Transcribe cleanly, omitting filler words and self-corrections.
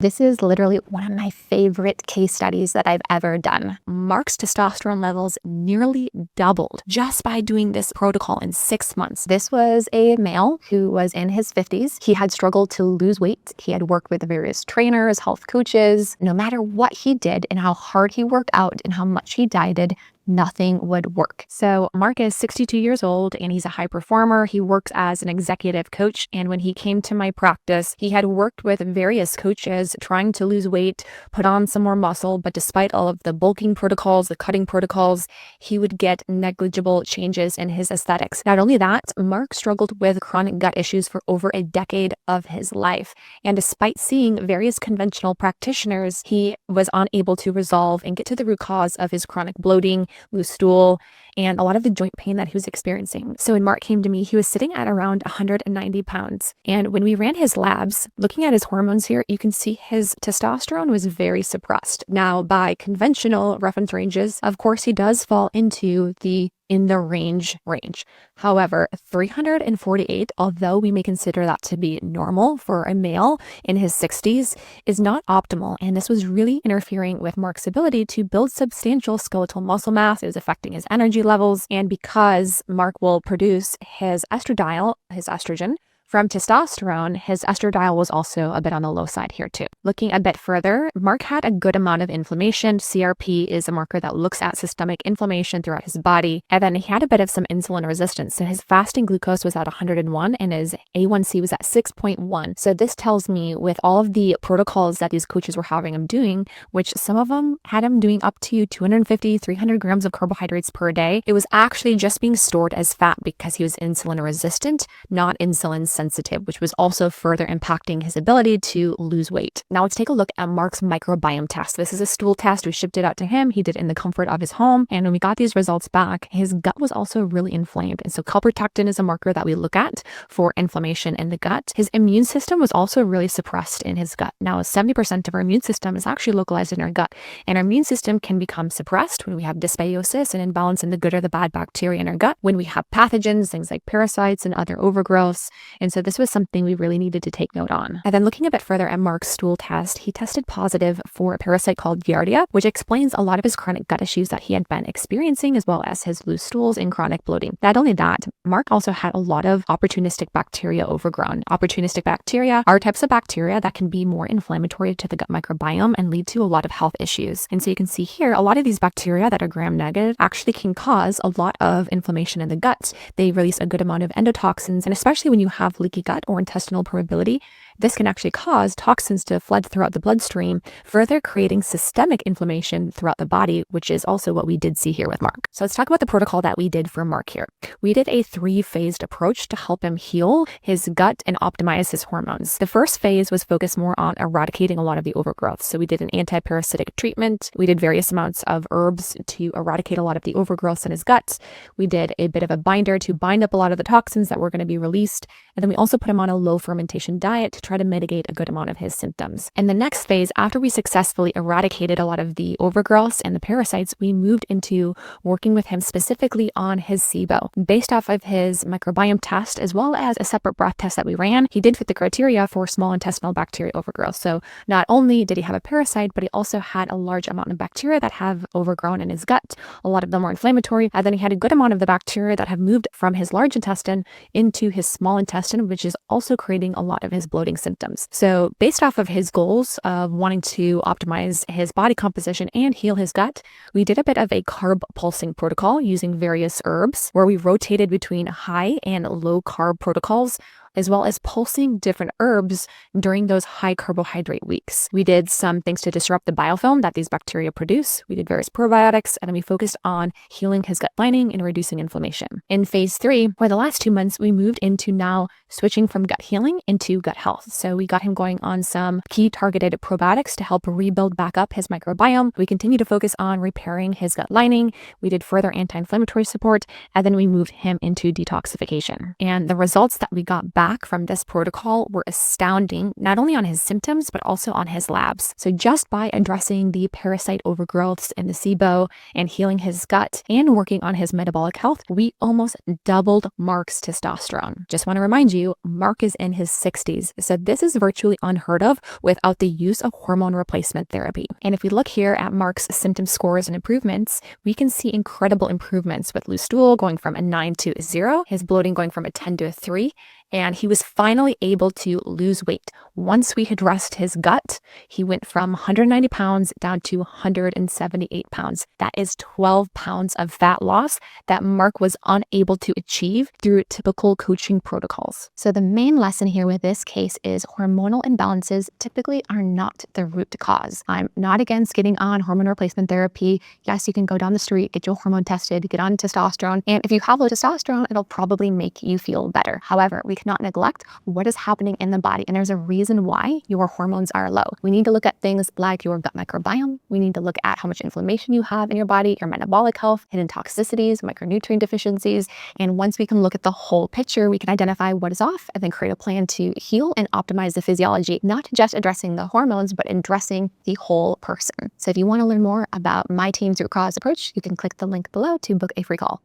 This is literally one of my favorite case studies that I've ever done. Mark's testosterone levels nearly doubled just by doing this protocol in 6 months. This was a male who was in his 50s. He had struggled to lose weight. He had worked with various trainers, health coaches. No matter what he did and how hard he worked out and how much he dieted, nothing would work. So Mark is 62 years old and he's a high performer. He works as an executive coach. And when he came to my practice, he had worked with various coaches trying to lose weight, put on some more muscle. But despite all of the bulking protocols, the cutting protocols, he would get negligible changes in his aesthetics. Not only that, Mark struggled with chronic gut issues for over a decade of his life. And despite seeing various conventional practitioners, he was unable to resolve and get to the root cause of his chronic bloating, loose stool, and a lot of the joint pain that he was experiencing. So when Mark came to me, he was sitting at around 190 pounds. And when we ran his labs, looking at his hormones here, you can see his testosterone was very suppressed. Now, by conventional reference ranges, of course, he does fall into the in the range. However, 348, although we may consider that to be normal for a male in his 60s, is not optimal. And this was really interfering with Mark's ability to build substantial skeletal muscle mass. It was affecting his energy levels. And because Mark will produce his estradiol, his estrogen, from testosterone, his estradiol was also a bit on the low side here too. Looking a bit further, Mark had a good amount of inflammation. CRP is a marker that looks at systemic inflammation throughout his body. And then he had a bit of some insulin resistance. So his fasting glucose was at 101 and his A1C was at 6.1. So this tells me with all of the protocols that these coaches were having him doing, which some of them had him doing up to 250, 300 grams of carbohydrates per day, it was actually just being stored as fat because he was insulin resistant, not insulin sensitive, which was also further impacting his ability to lose weight. Now let's take a look at Mark's microbiome test. This is a stool test. We shipped it out to him. He did it in the comfort of his home. And when we got these results back, his gut was also really inflamed. And so calprotectin is a marker that we look at for inflammation in the gut. His immune system was also really suppressed in his gut. Now, 70% of our immune system is actually localized in our gut. And our immune system can become suppressed when we have dysbiosis and imbalance in the good or the bad bacteria in our gut, when we have pathogens, things like parasites and other overgrowths. And so this was something we really needed to take note on. And then looking a bit further at Mark's stool test, he tested positive for a parasite called Giardia, which explains a lot of his chronic gut issues that he had been experiencing, as well as his loose stools and chronic bloating. Not only that, Mark also had a lot of opportunistic bacteria overgrown. Opportunistic bacteria are types of bacteria that can be more inflammatory to the gut microbiome and lead to a lot of health issues. And so you can see here, a lot of these bacteria that are gram-negative actually can cause a lot of inflammation in the gut. They release a good amount of endotoxins, and especially when you have leaky gut or intestinal permeability, this can actually cause toxins to flood throughout the bloodstream, further creating systemic inflammation throughout the body, which is also what we did see here with Mark. So let's talk about the protocol that we did for Mark here. We did a 3-phased approach to help him heal his gut and optimize his hormones. The first phase was focused more on eradicating a lot of the overgrowth. So we did an anti-parasitic treatment. We did various amounts of herbs to eradicate a lot of the overgrowths in his gut. We did a bit of a binder to bind up a lot of the toxins that were going to be released. And then we also put him on a low fermentation diet to try to mitigate a good amount of his symptoms. And the next phase, after we successfully eradicated a lot of the overgrowths and the parasites, we moved into working with him specifically on his SIBO. Based off of his microbiome test, as well as a separate breath test that we ran, he did fit the criteria for small intestinal bacteria overgrowth. So not only did he have a parasite, but he also had a large amount of bacteria that have overgrown in his gut. A lot of them were inflammatory. And then he had a good amount of the bacteria that have moved from his large intestine into his small intestine, which is also creating a lot of his bloating symptoms. So based off of his goals of wanting to optimize his body composition and heal his gut, we did a bit of a carb pulsing protocol using various herbs where we rotated between high and low carb protocols, as well as pulsing different herbs during those high carbohydrate weeks. We did some things to disrupt the biofilm that these bacteria produce. We did various probiotics, and then we focused on healing his gut lining and reducing inflammation. In phase 3, for the last 2 months, we moved into now switching from gut healing into gut health. So we got him going on some key targeted probiotics to help rebuild back up his microbiome. We continue to focus on repairing his gut lining. We did further anti-inflammatory support, and then we moved him into detoxification. And the results that we got back back from this protocol were astounding, not only on his symptoms, but also on his labs. So just by addressing the parasite overgrowths in the SIBO and healing his gut and working on his metabolic health, we almost doubled Mark's testosterone. Just want to remind you, Mark is in his 60s, so this is virtually unheard of without the use of hormone replacement therapy. And if we look here at Mark's symptom scores and improvements, we can see incredible improvements with loose stool going from a 9 to a 0, his bloating going from a 10 to a 3, and he was finally able to lose weight. Once we addressed his gut, he went from 190 pounds down to 178 pounds. That is 12 pounds of fat loss that Mark was unable to achieve through typical coaching protocols. So the main lesson here with this case is hormonal imbalances typically are not the root cause. I'm not against getting on hormone replacement therapy. Yes, you can go down the street, get your hormone tested, get on testosterone, and if you have low testosterone, it'll probably make you feel better. However, we cannot neglect what is happening in the body, and there's a reason why your hormones are low. We need to look at things like your gut microbiome. We need to look at how much inflammation you have in your body, your metabolic health, hidden toxicities, micronutrient deficiencies. And once we can look at the whole picture, we can identify what is off and then create a plan to heal and optimize the physiology, not just addressing the hormones, but addressing the whole person. So if you want to learn more about my team's root cause approach, you can click the link below to book a free call.